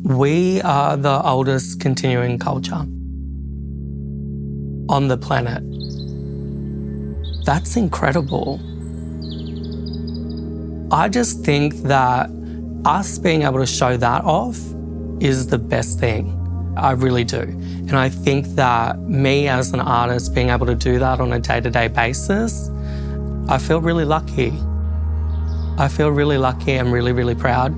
We are the oldest continuing culture on the planet. That's incredible. I just think that us being able to show that off is the best thing. I really do. And I think that me as an artist being able to do that on a day-to-day basis, I feel really lucky. I feel really lucky and really, really proud.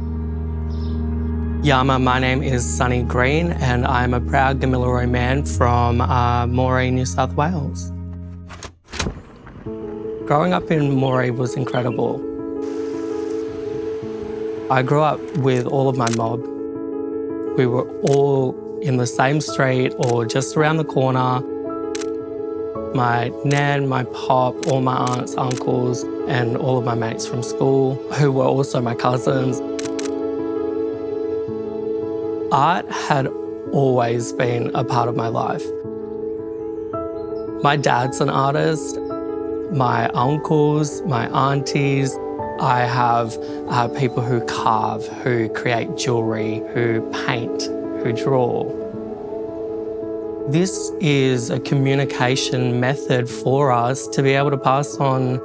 Yama, my name is Sonny Green and I'm a proud Gamilaroi man from Moree, New South Wales. Growing up in Moree was incredible. I grew up with all of my mob. We were all in the same street or just around the corner. My nan, my pop, all my aunts, uncles, and all of my mates from school, who were also my cousins. Art had always been a part of my life. My dad's an artist. My uncles, my aunties, I have people who carve, who create jewellery, who paint, who draw. This is a communication method for us to be able to pass on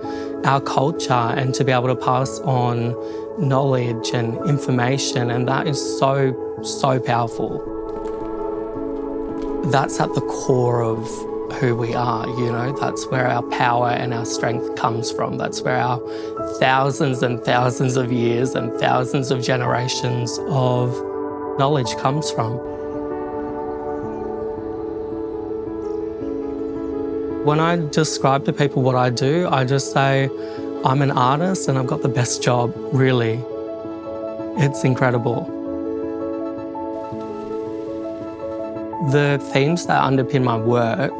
our culture and to be able to pass on knowledge and information, and that is so, so powerful. That's at the core of who we are, you know, that's where our power and our strength comes from. That's where our thousands and thousands of years and thousands of generations of knowledge comes from. When I describe to people what I do, I just say, I'm an artist and I've got the best job, really. It's incredible. The themes that underpin my work,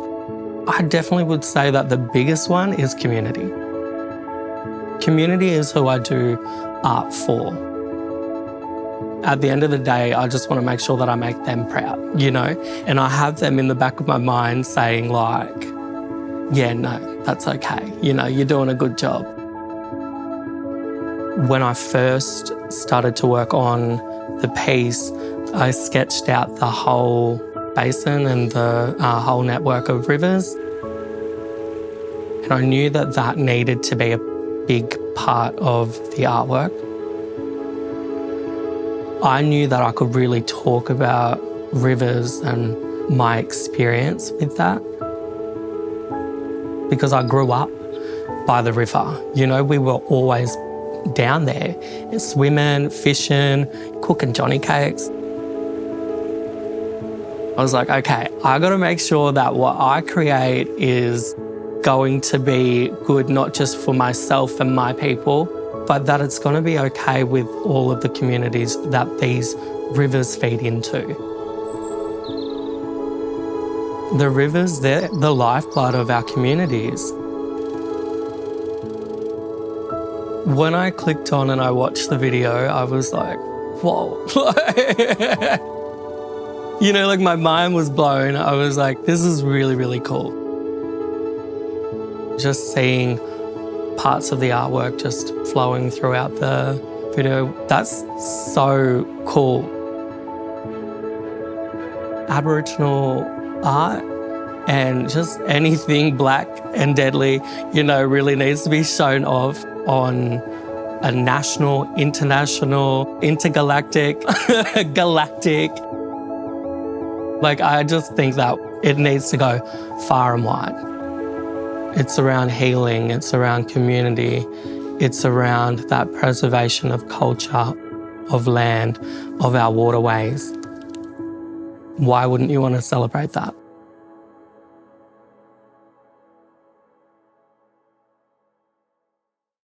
I definitely would say that the biggest one is community. Community is who I do art for. At the end of the day, I just want to make sure that I make them proud, you know? And I have them in the back of my mind saying like, yeah, no, that's okay. You know, you're doing a good job. When I first started to work on the piece, I sketched out the whole basin and the whole network of rivers. And I knew that that needed to be a big part of the artwork. I knew that I could really talk about rivers and my experience with that because I grew up by the river. You know, we were always down there, swimming, fishing, cooking Johnny cakes. I was like, okay, I got to make sure that what I create is going to be good, not just for myself and my people, but that it's going to be okay with all of the communities that these rivers feed into. The rivers, they're the lifeblood of our communities. When I clicked on and I watched the video, I was like, whoa. You know, like my mind was blown. I was like, this is really, really cool. Just seeing parts of the artwork just flowing throughout the video, that's so cool. Aboriginal art and just anything black and deadly, you know, really needs to be shown off on a national, international, intergalactic, galactic. Like, I just think that it needs to go far and wide. It's around healing, it's around community, it's around that preservation of culture, of land, of our waterways. Why wouldn't you want to celebrate that?